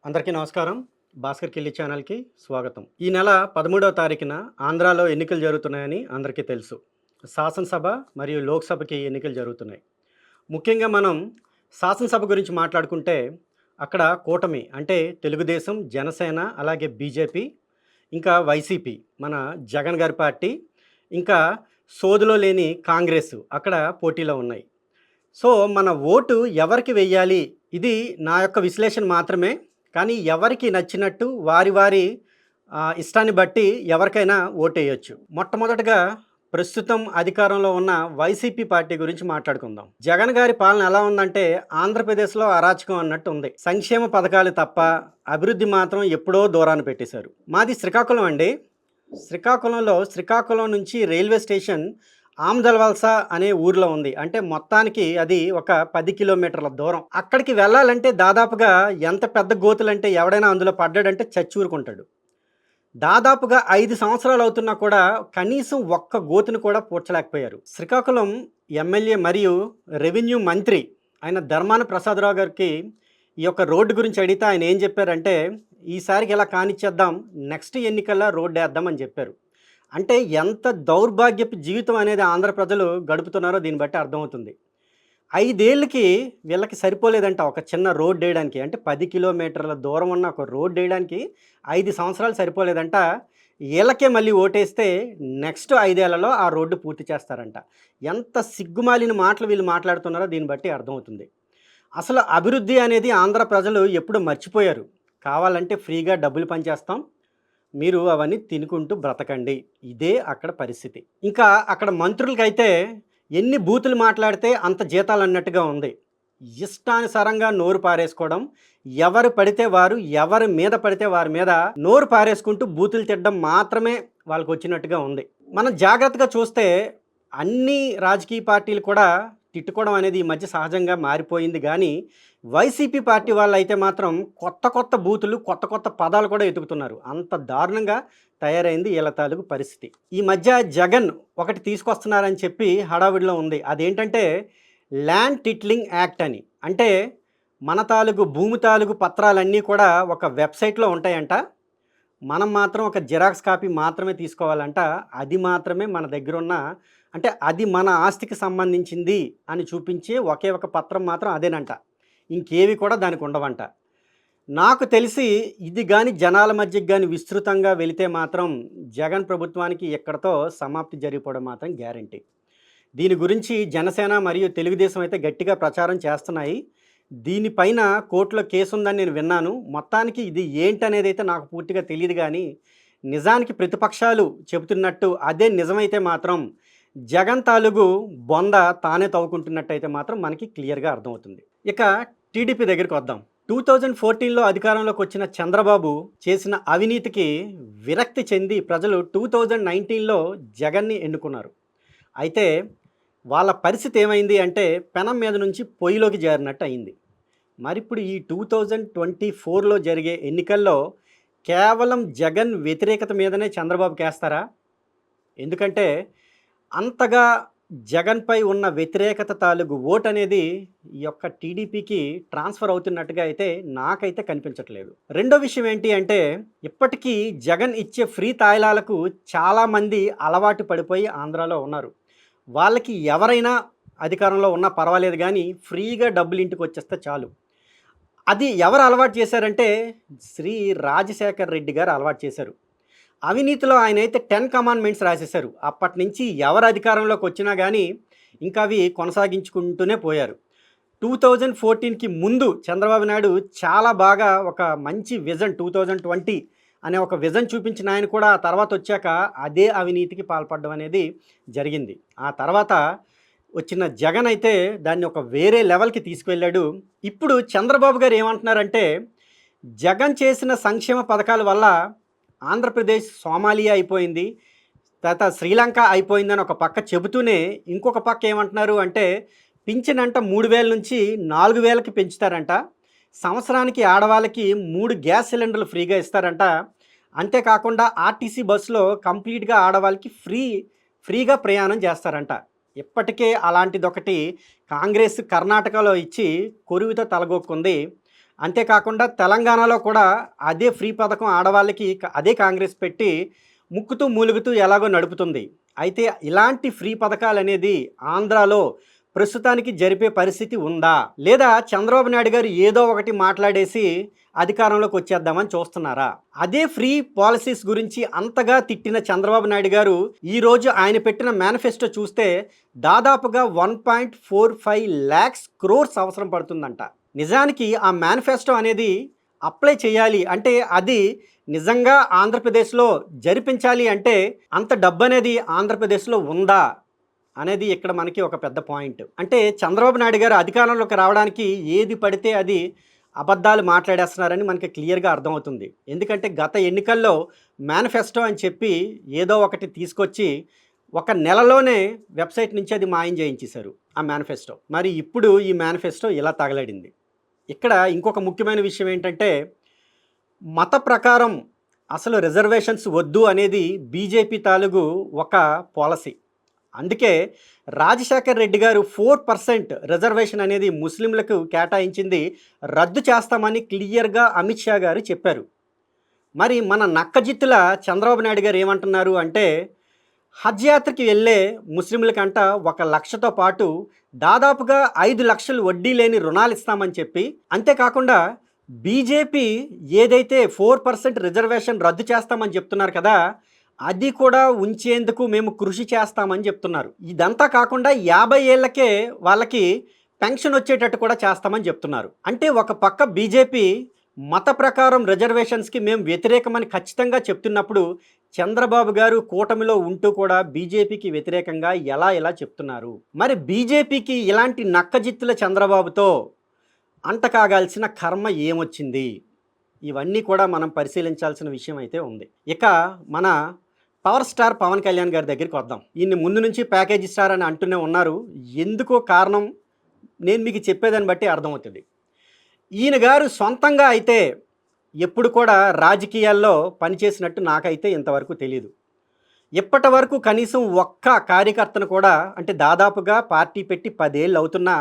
అందరికీ నమస్కారం. భాస్కర్ కిల్లి ఛానల్‌కి స్వాగతం. ఈ నెల 13వ తారీఖున ఆంధ్రాలో ఎన్నికలు జరుగుతున్నాయని అందరికీ తెలుసు. శాసనసభ మరియు లోక్‌సభకి ఎన్నికలు జరుగుతున్నాయి. ముఖ్యంగా మనం శాసనసభ గురించి మాట్లాడుకుంటే అక్కడ కూటమి అంటే తెలుగుదేశం, జనసేన, అలాగే బీజేపీ, ఇంకా వైసీపీ మన జగన్ గారి పార్టీ, ఇంకా సోదులో లేని కాంగ్రెస్ అక్కడ పోటీలో ఉన్నాయి. సో, మన ఓటు ఎవరికి వెయ్యాలి? ఇది నా యొక్క విశ్లేషణ మాత్రమే. కానీ ఎవరికి నచ్చినట్టు వారి వారి ఇష్టాన్ని బట్టి ఎవరికైనా ఓటేయొచ్చు. మొట్టమొదటగా ప్రస్తుతం అధికారంలో ఉన్న వైసీపీ పార్టీ గురించి మాట్లాడుకుందాం. జగన్ గారి పాలన ఎలా ఉందంటే ఆంధ్రప్రదేశ్‌లో అరాచకం అన్నట్టు ఉంది. సంక్షేమ పథకాలు తప్ప అభివృద్ధి మాత్రం ఎప్పుడో దూరాన పెట్టేశారు. మాది శ్రీకాకుళం అండి. శ్రీకాకుళం నుంచి రైల్వే స్టేషన్ ఆమదలవలస అనే ఊర్లో ఉంది. అంటే మొత్తానికి అది ఒక 10 కిలోమీటర్ల దూరం. అక్కడికి వెళ్ళాలంటే దాదాపుగా ఎంత పెద్ద గోతులంటే ఎవడైనా అందులో పడ్డాడంటే చచ్చి ఊరుకుంటాడు. దాదాపుగా 5 సంవత్సరాలు అవుతున్నా కూడా కనీసం ఒక్క గోతును కూడా పూడ్చలేకపోయారు. శ్రీకాకుళం ఎమ్మెల్యే మరియు రెవెన్యూ మంత్రి ఆయన ధర్మాన ప్రసాదరావు గారికి ఈ యొక్క రోడ్డు గురించి అడిగితే ఆయన ఏం చెప్పారంటే, ఈసారికి ఇలా కానిచ్చేద్దాం, నెక్స్ట్ ఎన్నికల్లో రోడ్డు వేద్దామని చెప్పారు. అంటే ఎంత దౌర్భాగ్యపు జీవితం అనేది ఆంధ్ర ప్రజలు గడుపుతున్నారో దీన్ని బట్టి అర్థమవుతుంది. 5 ఏళ్ళకి వీళ్ళకి సరిపోలేదంట ఒక చిన్న రోడ్ వేయడానికి. అంటే 10 కిలోమీటర్ల దూరం ఉన్న ఒక రోడ్ వేయడానికి 5 సంవత్సరాలు సరిపోలేదంట. వీళ్ళకే మళ్ళీ ఓటేస్తే నెక్స్ట్ 5 ఏళ్లలో ఆ రోడ్డు పూర్తి చేస్తారంట. ఎంత సిగ్గుమాలిన మాటలు వీళ్ళు మాట్లాడుతున్నారో దీన్ని బట్టి అర్థమవుతుంది. అసలు అభివృద్ధి అనేది ఆంధ్ర ప్రజలు ఎప్పుడూ మర్చిపోయారు. కావాలంటే ఫ్రీగా డబ్బులు పంచేస్తాం, మీరు అవన్నీ తినుకుంటూ బ్రతకండి. ఇదే అక్కడ పరిస్థితి. ఇంకా అక్కడ మంత్రులకైతే ఎన్ని బూతులు మాట్లాడితే అంత జీతాలు అన్నట్టుగా ఉంది. ఇష్టానుసారంగా నోరు పారేసుకోవడం, ఎవరు పడితే వారు, ఎవరి మీద పడితే వారి మీద నోరు పారేసుకుంటూ బూతులు తిట్టడం మాత్రమే వాళ్ళకు వచ్చినట్టుగా ఉంది. మనం జాగ్రత్తగా చూస్తే అన్ని రాజకీయ పార్టీలు కూడా తిట్టుకోవడం అనేది ఈ మధ్య సహజంగా మారిపోయింది. కానీ వైసీపీ పార్టీ వాళ్ళు అయితే మాత్రం కొత్త కొత్త బూతులు, కొత్త కొత్త పదాలు కూడా ఎతుకుతున్నారు. అంత దారుణంగా తయారైంది వీళ్ళ తాలూకు పరిస్థితి. ఈ మధ్య జగన్ ఒకటి తీసుకొస్తున్నారని చెప్పి హడావిడిలో ఉంది. అదేంటంటే ల్యాండ్ టిట్లింగ్ యాక్ట్ అని. అంటే మన తాలూకు భూమి తాలూకు పత్రాలన్నీ కూడా ఒక వెబ్సైట్లో ఉంటాయంట. మనం మాత్రం ఒక జిరాక్స్ కాపీ మాత్రమే తీసుకోవాలంట. అది మాత్రమే మన దగ్గరున్న, అంటే అది మన ఆస్తికి సంబంధించింది అని చూపించే ఒకే ఒక పత్రం మాత్రం అదేనంట. ఇంకేవి కూడా దానికి ఉండవంట. నాకు తెలిసి ఇది కానీ జనాల మధ్యకి కానీ విస్తృతంగా వెళితే మాత్రం జగన్ ప్రభుత్వానికి ఎక్కడితో సమాప్తి జరిగిపోవడం మాత్రం గ్యారంటీ. దీని గురించి జనసేన మరియు తెలుగుదేశం అయితే గట్టిగా ప్రచారం చేస్తున్నాయి. దీనిపైన కోర్టులో కేసు ఉందని నేను విన్నాను. మొత్తానికి ఇది ఏంటనేది అయితే నాకు పూర్తిగా తెలియదు. కానీ నిజానికి ప్రతిపక్షాలు చెబుతున్నట్టు అదే నిజమైతే మాత్రం జగన్ తాలూకు బొంద తానే తవ్వుకుంటున్నట్టయితే మాత్రం మనకి క్లియర్గా అర్థమవుతుంది. ఇక టీడీపీ దగ్గరికి వద్దాం. 2014లో అధికారంలోకి వచ్చిన చంద్రబాబు చేసిన అవినీతికి విరక్తి చెంది ప్రజలు 2019లో జగన్ని ఎన్నుకున్నారు. అయితే వాళ్ళ పరిస్థితి ఏమైంది అంటే పెనం మీద నుంచి పొయ్యిలోకి జారినట్టు అయింది. మరి ఇప్పుడు ఈ 2024లో జరిగే ఎన్నికల్లో కేవలం జగన్ వ్యతిరేకత మీదనే చంద్రబాబుకి వేస్తారా? ఎందుకంటే అంతగా జగన్పై ఉన్న వ్యతిరేకత తాలూకు ఓటు అనేది ఈ యొక్క టీడీపీకి ట్రాన్స్ఫర్ అవుతున్నట్టుగా అయితే నాకైతే కనిపించట్లేదు. రెండో విషయం ఏంటి అంటే ఇప్పటికీ జగన్ ఇచ్చే ఫ్రీ తాయిలాలకు చాలామంది అలవాటు పడిపోయి ఆంధ్రాలో ఉన్నారు. వాళ్ళకి ఎవరైనా అధికారంలో ఉన్నా పర్వాలేదు, కానీ ఫ్రీగా డబ్బులు ఇంటికి వచ్చేస్తే చాలు. అది ఎవరు అలవాటు చేశారంటే శ్రీ రాజశేఖర్ రెడ్డి గారు అలవాటు చేశారు. అవినీతిలో ఆయన అయితే 10 కమాండ్మెంట్స్ రాసేశారు. అప్పటి నుంచి ఎవరు అధికారంలోకి వచ్చినా కానీ ఇంకా అవి కొనసాగించుకుంటూనే పోయారు. 2014కి ముందు చంద్రబాబు నాయుడు చాలా బాగా ఒక మంచి విజన్ 2020 అనే ఒక విజన్ చూపించిన ఆయన కూడా ఆ తర్వాత వచ్చాక అదే అవినీతికి పాల్పడడం అనేది జరిగింది. ఆ తర్వాత వచ్చిన జగన్ అయితే దాన్ని ఒక వేరే లెవెల్కి తీసుకువెళ్ళాడు. ఇప్పుడు చంద్రబాబు గారు ఏమంటున్నారంటే జగన్ చేసిన సంక్షేమ పథకాల వల్ల ఆంధ్రప్రదేశ్ సోమాలియా అయిపోయింది, తర్వాత శ్రీలంక అయిపోయిందని ఒక పక్క చెబుతూనే ఇంకొక పక్క ఏమంటున్నారు అంటే పింఛన్ అంట 3000 నుంచి 4000కి పెంచుతారంట. సంవత్సరానికి ఆడవాళ్ళకి 3 గ్యాస్ సిలిండర్లు ఫ్రీగా ఇస్తారంట. అంతేకాకుండా ఆర్టీసీ బస్సులో కంప్లీట్గా ఆడవాళ్ళకి ఫ్రీగా ప్రయాణం చేస్తారంట. ఇప్పటికే అలాంటిదొకటి కాంగ్రెస్ కర్ణాటకలో ఇచ్చి కొరువుతో తలగొక్కుంది. అంతేకాకుండా తెలంగాణలో కూడా అదే ఫ్రీ పథకం ఆడవాళ్ళకి అదే కాంగ్రెస్ పెట్టి ముక్కుతూ మూలుగుతూ ఎలాగో నడుపుతుంది. అయితే ఇలాంటి ఫ్రీ పథకాలనేది ఆంధ్రాలో ప్రస్తుతానికి జరిపే పరిస్థితి ఉందా? లేదా చంద్రబాబు నాయుడు గారు ఏదో ఒకటి మాట్లాడేసి అధికారంలోకి వచ్చేద్దామని చూస్తున్నారా? అదే ఫ్రీ పాలసీస్ గురించి అంతగా తిట్టిన చంద్రబాబు నాయుడు గారు ఈరోజు ఆయన పెట్టిన మేనిఫెస్టో చూస్తే దాదాపుగా 1.45 లాక్స్ క్రోర్స్ అవసరం పడుతుందంట. నిజానికి ఆ మేనిఫెస్టో అనేది అప్లై చేయాలి అంటే అది నిజంగా ఆంధ్రప్రదేశ్లో జరిపించాలి అంటే అంత డబ్బు అనేది ఆంధ్రప్రదేశ్లో ఉందా అనేది ఇక్కడ మనకి ఒక పెద్ద పాయింట్. అంటే చంద్రబాబు నాయుడు గారు అధికారంలోకి రావడానికి ఏది పడితే అది అబద్ధాలు మాట్లాడేస్తున్నారని మనకి క్లియర్గా అర్థమవుతుంది. ఎందుకంటే గత ఎన్నికల్లో మేనిఫెస్టో అని చెప్పి ఏదో ఒకటి తీసుకొచ్చి ఒక నెలలోనే వెబ్సైట్ నుంచి అది మాయం చేయించేశారు ఆ మేనిఫెస్టో. మరి ఇప్పుడు ఈ మేనిఫెస్టో ఇలా తగలడింది. ఇక్కడ ఇంకొక ముఖ్యమైన విషయం ఏంటంటే మత ప్రకారం అసలు రిజర్వేషన్స్ వద్దు అనేది బీజేపీ తాలూకు ఒక పాలసీ. అందుకే రాజశేఖర్ రెడ్డి గారు 4% రిజర్వేషన్ అనేది ముస్లింలకు కేటాయించింది రద్దు చేస్తామని క్లియర్గా అమిత్ షా గారు చెప్పారు. మరి మన నక్కజిత్తుల చంద్రబాబు నాయుడు గారు ఏమంటున్నారు అంటే హజ్ యాత్రకి వెళ్ళే ముస్లింలకంట 1 లక్షతో పాటు దాదాపుగా 5 లక్షలు వడ్డీ లేని రుణాలు ఇస్తామని చెప్పి, అంతేకాకుండా బీజేపీ ఏదైతే 4% రిజర్వేషన్ రద్దు చేస్తామని చెప్తున్నారు కదా, అది కూడా ఉంచేందుకు మేము కృషి చేస్తామని చెప్తున్నారు. ఇదంతా కాకుండా 50 ఏళ్లకే వాళ్ళకి పెన్షన్ వచ్చేటట్టు కూడా చేస్తామని చెప్తున్నారు. అంటే ఒక పక్క బీజేపీ మత ప్రకారం రిజర్వేషన్స్కి మేము వ్యతిరేకమని ఖచ్చితంగా చెప్తున్నప్పుడు చంద్రబాబు గారు కూటమిలో ఉంటూ కూడా బీజేపీకి వ్యతిరేకంగా ఎలా చెప్తున్నారు. మరి బీజేపీకి ఇలాంటి నక్కజిత్తుల చంద్రబాబుతో అంటకాగాల్సిన కర్మ ఏమొచ్చింది? ఇవన్నీ కూడా మనం పరిశీలించాల్సిన విషయం అయితే ఉంది. ఇక మన పవర్ స్టార్ పవన్ కళ్యాణ్ గారి దగ్గరికి వద్దాం. ఈయన ముందు నుంచి ప్యాకేజీ స్టార్ అని అంటూనే ఉన్నారు. ఎందుకో కారణం నేను మీకు చెప్పేదాన్ని బట్టి అర్థమవుతుంది. ఈయన గారు సొంతంగా అయితే ఎప్పుడు కూడా రాజకీయాల్లో పనిచేసినట్టు నాకైతే ఇంతవరకు తెలియదు. ఇప్పటి వరకు కనీసం ఒక్క కార్యకర్తను కూడా, అంటే దాదాపుగా పార్టీ పెట్టి 10 ఏళ్ళు అవుతున్నా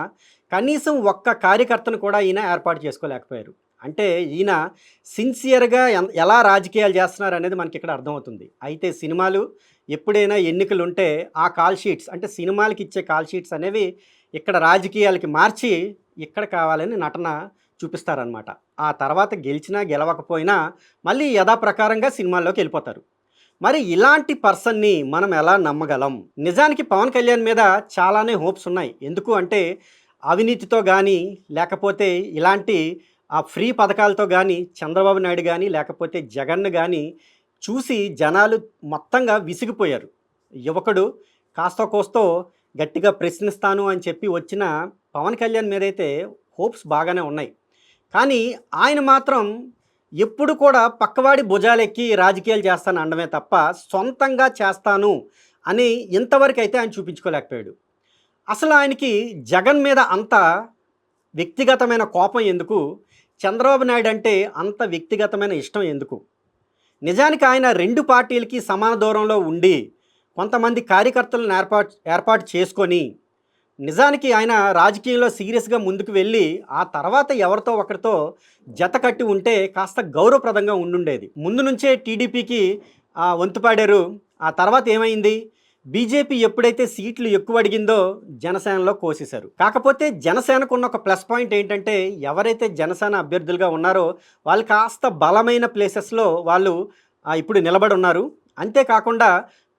కనీసం ఒక్క కార్యకర్తను కూడా ఈయన ఏర్పాటు చేసుకోలేకపోయారు. అంటే ఈయన సిన్సియర్గా ఎలా రాజకీయాలు చేస్తున్నారు అనేది మనకి ఇక్కడ అర్థమవుతుంది. అయితే సినిమాలు ఎప్పుడైనా ఎన్నికలు ఉంటే ఆ కాల్ షీట్స్, అంటే సినిమాలకి ఇచ్చే కాల్ షీట్స్ అనేవి ఇక్కడ రాజకీయాలకి మార్చి ఇక్కడ కావాలని నటన చూపిస్తారనమాట. ఆ తర్వాత గెలిచినా గెలవకపోయినా మళ్ళీ యథాప్రకారంగా సినిమాల్లోకి వెళ్ళిపోతారు. మరి ఇలాంటి పర్సన్ని మనం ఎలా నమ్మగలం? నిజానికి పవన్ కళ్యాణ్ మీద చాలానే హోప్స్ ఉన్నాయి. ఎందుకు అంటే అవినీతితో కానీ, లేకపోతే ఇలాంటి ఆ ఫ్రీ పథకాలతో కానీ చంద్రబాబు నాయుడు కానీ లేకపోతే జగన్ కానీ చూసి జనాలు మొత్తంగా విసిగిపోయారు. యువకుడు కాస్తో కోస్తో గట్టిగా ప్రశ్నిస్తాను అని చెప్పి వచ్చిన పవన్ కళ్యాణ్ మీదైతే హోప్స్ బాగానే ఉన్నాయి. కానీ ఆయన మాత్రం ఎప్పుడు కూడా పక్కవాడి భుజాలెక్కి రాజకీయాలు చేస్తాను అనడమే తప్ప సొంతంగా చేస్తాను అని ఇంతవరకు అయితే ఆయన చూపించుకోలేకపోయాడు. అసలు ఆయనకి జగన్ మీద అంత వ్యక్తిగతమైన కోపం ఎందుకు? చంద్రబాబు నాయుడు అంటే అంత వ్యక్తిగతమైన ఇష్టం ఎందుకు? నిజానికి ఆయన 2 పార్టీలకి సమాన దూరంలో ఉండి కొంతమంది కార్యకర్తలను ఏర్పాటు చేసుకొని నిజానికి ఆయన రాజకీయంలో సీరియస్గా ముందుకు వెళ్ళి ఆ తర్వాత ఎవరితో ఒకరితో జత కట్టి ఉంటే కాస్త గౌరవప్రదంగా ఉండుండేది. ముందు నుంచే టీడీపీకి వంతుపాడారు. ఆ తర్వాత ఏమైంది? బీజేపీ ఎప్పుడైతే సీట్లు ఎక్కువ అడిగిందో జనసేనలో కోసేశారు. కాకపోతే జనసేనకు ఉన్న ఒక ప్లస్ పాయింట్ ఏంటంటే ఎవరైతే జనసేన అభ్యర్థులుగా ఉన్నారో వాళ్ళు కాస్త బలమైన ప్లేసెస్లో వాళ్ళు ఇప్పుడు నిలబడి ఉన్నారు. అంతేకాకుండా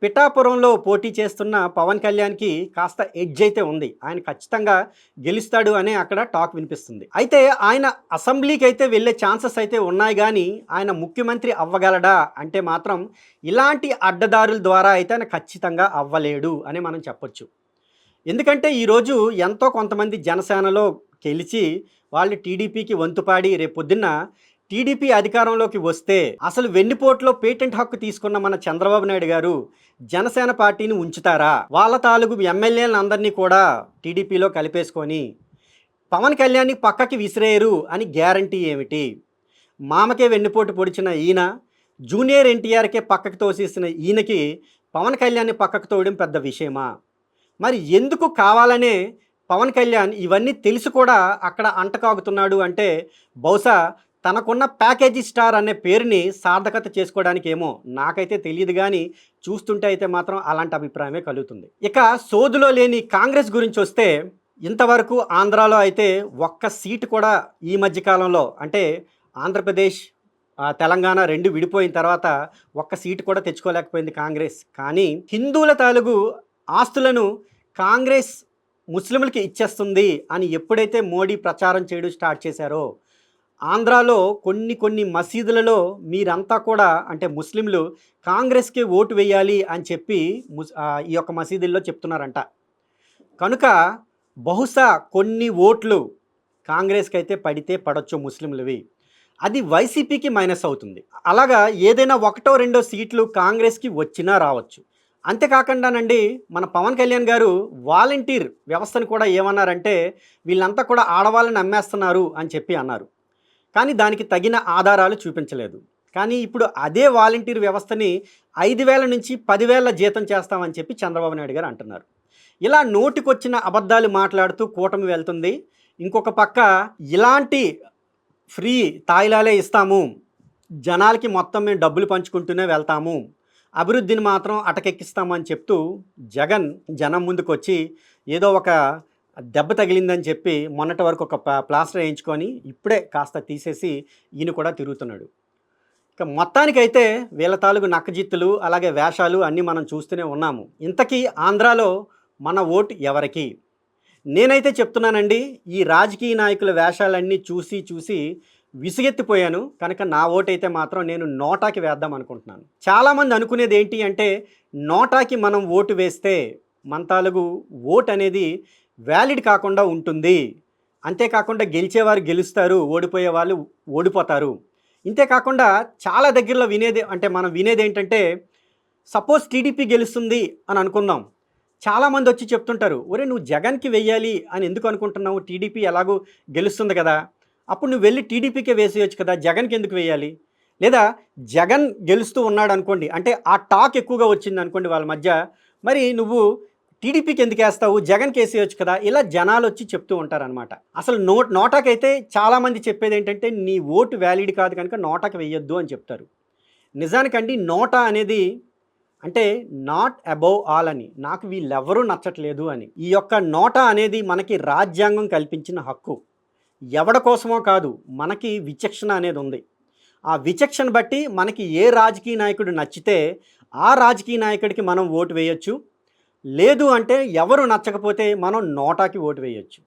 పిఠాపురంలో పోటీ చేస్తున్న పవన్ కళ్యాణ్కి కాస్త ఎడ్జ్ అయితే ఉంది. ఆయన ఖచ్చితంగా గెలుస్తాడు అనే అక్కడ టాక్ వినిపిస్తుంది. అయితే ఆయన అసెంబ్లీకి అయితే వెళ్ళే ఛాన్సెస్ అయితే ఉన్నాయి, కానీ ఆయన ముఖ్యమంత్రి అవ్వగలడా అంటే మాత్రం ఇలాంటి అడ్డదారుల ద్వారా అయితే ఆయన ఖచ్చితంగా అవ్వలేడు అని మనం చెప్పొచ్చు. ఎందుకంటే ఈరోజు ఎంతో కొంతమంది జనసేనలో గెలిచి వాళ్ళు టీడీపీకి వంతుపాడి రేపొద్దున్న టీడీపీ అధికారంలోకి వస్తే అసలు వెన్నుపోట్లో పేటెంట్ హక్కు తీసుకున్న మన చంద్రబాబు నాయుడు గారు జనసేన పార్టీని ఉంచుతారా? వాళ్ళ తాలూకు ఎమ్మెల్యేలను అందరినీ కూడా టీడీపీలో కలిపేసుకొని పవన్ కళ్యాణ్ని పక్కకి విసిరేయరు అని గ్యారంటీ ఏమిటి? మామకే వెన్నుపోటు పొడిచిన ఈయన, జూనియర్ ఎన్టీఆర్కే పక్కకు తోసేసిన ఈయనకి పవన్ కళ్యాణ్ని పక్కకు తోయడం పెద్ద విషయమా? మరి ఎందుకు కావాలనే పవన్ కళ్యాణ్ ఇవన్నీ తెలిసి కూడా అక్కడ అంటకాగుతున్నాడు అంటే బహుశా తనకున్న ప్యాకేజీ స్టార్ అనే పేరుని సార్థకత చేసుకోవడానికి ఏమో నాకైతే తెలియదు కానీ చూస్తుంటే అయితే మాత్రం అలాంటి అభిప్రాయమే కలుగుతుంది. ఇక సోదులో లేని కాంగ్రెస్ గురించి వస్తే ఇంతవరకు ఆంధ్రాలో అయితే ఒక్క సీటు కూడా ఈ మధ్య కాలంలో అంటే ఆంధ్రప్రదేశ్ తెలంగాణ రెండు విడిపోయిన తర్వాత ఒక్క సీటు కూడా తెచ్చుకోలేకపోయింది కాంగ్రెస్. కానీ హిందువుల తాలూకు ఆస్తులను కాంగ్రెస్ ముస్లింలకి ఇచ్చేస్తుంది అని ఎప్పుడైతే మోడీ ప్రచారం చేయడం స్టార్ట్ చేశారో ఆంధ్రాలో కొన్ని మసీదులలో మీరంతా కూడా అంటే ముస్లింలు కాంగ్రెస్కి ఓటు వేయాలి అని చెప్పి ఈ యొక్క మసీదుల్లో చెప్తున్నారంట. కనుక బహుశా కొన్ని ఓట్లు కాంగ్రెస్కి అయితే పడితే పడొచ్చు ముస్లింలవి, అది వైసీపీకి మైనస్ అవుతుంది. అలాగా ఏదైనా ఒకటో రెండో సీట్లు కాంగ్రెస్కి వచ్చినా రావచ్చు. అంతేకాకుండానండి మన పవన్ కళ్యాణ్ గారు వాలంటీర్ వ్యవస్థను కూడా ఏమన్నారంటే వీళ్ళంతా కూడా ఆడవాళ్ళని అమ్మేస్తున్నారు అని చెప్పి అన్నారు. కానీ దానికి తగిన ఆధారాలు చూపించలేదు. కానీ ఇప్పుడు అదే వాలంటీర్ వ్యవస్థని 5,000 నుంచి 10,000 జీతం చేస్తామని చెప్పి చంద్రబాబు నాయుడు గారు అంటున్నారు. ఇలా నోటికొచ్చిన అబద్ధాలు మాట్లాడుతూ కూటమి వెళ్తుంది. ఇంకొక పక్క ఇలాంటి ఫ్రీ తాయిలాలే ఇస్తాము, జనాలకి మొత్తం మేము డబ్బులు పంచుకుంటూనే వెళ్తాము, అభివృద్ధిని మాత్రం అటకెక్కిస్తామని చెప్తూ జనం ముందుకు వచ్చి ఏదో ఒక దెబ్బ తగిలిందని చెప్పి మొన్నటి వరకు ఒక ప్లాస్టర్ వేయించుకొని ఇప్పుడే కాస్త తీసేసి ఈయన కూడా తిరుగుతున్నాడు. ఇక మొత్తానికైతే వీళ్ళ తాలూకు నక్కజిత్తులు అలాగే వేషాలు అన్నీ మనం చూస్తూనే ఉన్నాము. ఇంతకీ ఆంధ్రాలో మన ఓటు ఎవరికి? నేనైతే చెప్తున్నానండి, ఈ రాజకీయ నాయకుల వేషాలన్నీ చూసి విసుగెత్తిపోయాను. కనుక నా ఓటు అయితే మాత్రం నేను నోటాకి వేద్దాం అనుకుంటున్నాను. చాలామంది అనుకునేది ఏంటి అంటే నోటాకి మనం ఓటు వేస్తే మన తాలూకు ఓటు అనేది వ్యాలిడ్ కాకుండా ఉంటుంది, అంతేకాకుండా గెలిచేవారు గెలుస్తారు, ఓడిపోయే వాళ్ళు ఓడిపోతారు. ఇంతేకాకుండా చాలా దగ్గరలో మనం వినేది ఏంటంటే సపోజ్ టీడీపీ గెలుస్తుంది అని అనుకుందాం, చాలామంది వచ్చి చెప్తుంటారు, ఒరే నువ్వు జగన్కి వెయ్యాలి అని ఎందుకు అనుకుంటున్నావు, టీడీపీ ఎలాగూ గెలుస్తుంది కదా, అప్పుడు నువ్వు వెళ్ళి టీడీపీకే వేసేయచ్చు కదా, జగన్కి ఎందుకు వేయాలి? లేదా జగన్ గెలుస్తూ ఉన్నాడు అనుకోండి, అంటే ఆ టాక్ ఎక్కువగా వచ్చింది అనుకోండి వాళ్ళ మధ్య, మరి నువ్వు టీడీపీకి ఎందుకు వేస్తావు, జగన్కి వేసేయచ్చు కదా, ఇలా జనాలు వచ్చి చెప్తూ ఉంటారనమాట. అసలు నోటాకైతే చాలామంది చెప్పేది ఏంటంటే నీ ఓటు వ్యాలిడ్ కాదు కనుక నోటాకి వేయొద్దు అని చెప్తారు. నిజానికండి నోటా అనేది అంటే నాట్ అబౌవ్ ఆల్ అని, నాకు వీళ్ళెవరూ నచ్చట్లేదు అని. ఈ యొక్క నోటా అనేది మనకి రాజ్యాంగం కల్పించిన హక్కు, ఎవడ కోసమో కాదు, మనకి విచక్షణ అనేది ఉంది. ఆ విచక్షణ బట్టి మనకి ఏ రాజకీయ నాయకుడు నచ్చితే ఆ రాజకీయ నాయకుడికి మనం ఓటు వేయొచ్చు, లేదు అంటే ఎవరు నచ్చకపోతే మనం నోటాకి ఓటు వేయొచ్చు.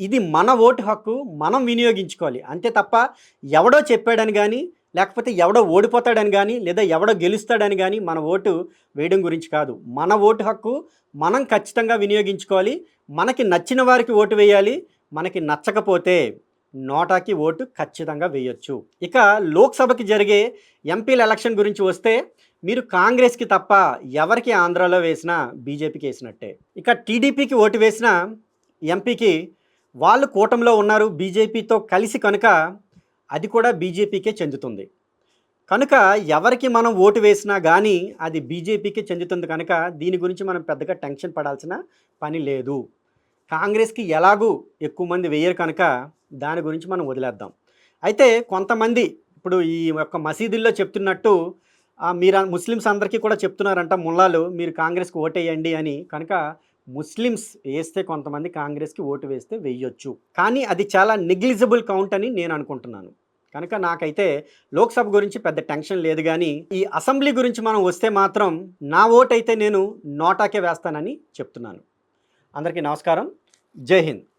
ఇది మన ఓటు హక్కు, మనం వినియోగించుకోవాలి అంతే తప్ప ఎవడో చెప్పాడని కానీ లేకపోతే ఎవడో ఓడిపోతాడని కానీ లేదా ఎవడో గెలుస్తాడని కానీ మన ఓటు వేయడం గురించి కాదు. మన ఓటు హక్కు మనం ఖచ్చితంగా వినియోగించుకోవాలి, మనకి నచ్చిన వారికి ఓటు వేయాలి, మనకి నచ్చకపోతే నోటాకి ఓటు ఖచ్చితంగా వేయొచ్చు. ఇక లోక్సభకి జరిగే ఎంపీల ఎలక్షన్ గురించి వస్తే మీరు కాంగ్రెస్కి తప్ప ఎవరికి ఆంధ్రాలో వేసినా బీజేపీకి వేసినట్టే. ఇక టీడీపీకి ఓటు వేసిన ఎంపీకి వాళ్ళు కూటమిలో ఉన్నారు బీజేపీతో కలిసి కనుక అది కూడా బీజేపీకే చెందుతుంది. కనుక ఎవరికి మనం ఓటు వేసినా కానీ అది బీజేపీకే చెందుతుంది. కనుక దీని గురించి మనం పెద్దగా టెన్షన్ పడాల్సిన పని లేదు. కాంగ్రెస్కి ఎలాగూ ఎక్కువ మంది వేయరు కనుక దాని గురించి మనం వదిలేద్దాం. అయితే కొంతమంది ఇప్పుడు ఈ యొక్క మసీదుల్లో చెప్తున్నట్టు మీరు ముస్లిమ్స్ అందరికీ కూడా చెప్తున్నారంట ముల్లాలు, మీరు కాంగ్రెస్కి ఓటేయండి అని. కనుక ముస్లిమ్స్ వేస్తే కొంతమంది కాంగ్రెస్కి ఓటు వేస్తే వేయొచ్చు, కానీ అది చాలా నెగ్లిజిబుల్ కౌంట్ అని నేను అనుకుంటున్నాను. కనుక నాకైతే లోక్సభ గురించి పెద్ద టెన్షన్ లేదు. కానీ ఈ అసెంబ్లీ గురించి మనం వస్తే మాత్రం నా ఓటు అయితే నేను నోటాకే వేస్తానని చెప్తున్నాను. అందరికీ నమస్కారం. జై హింద్.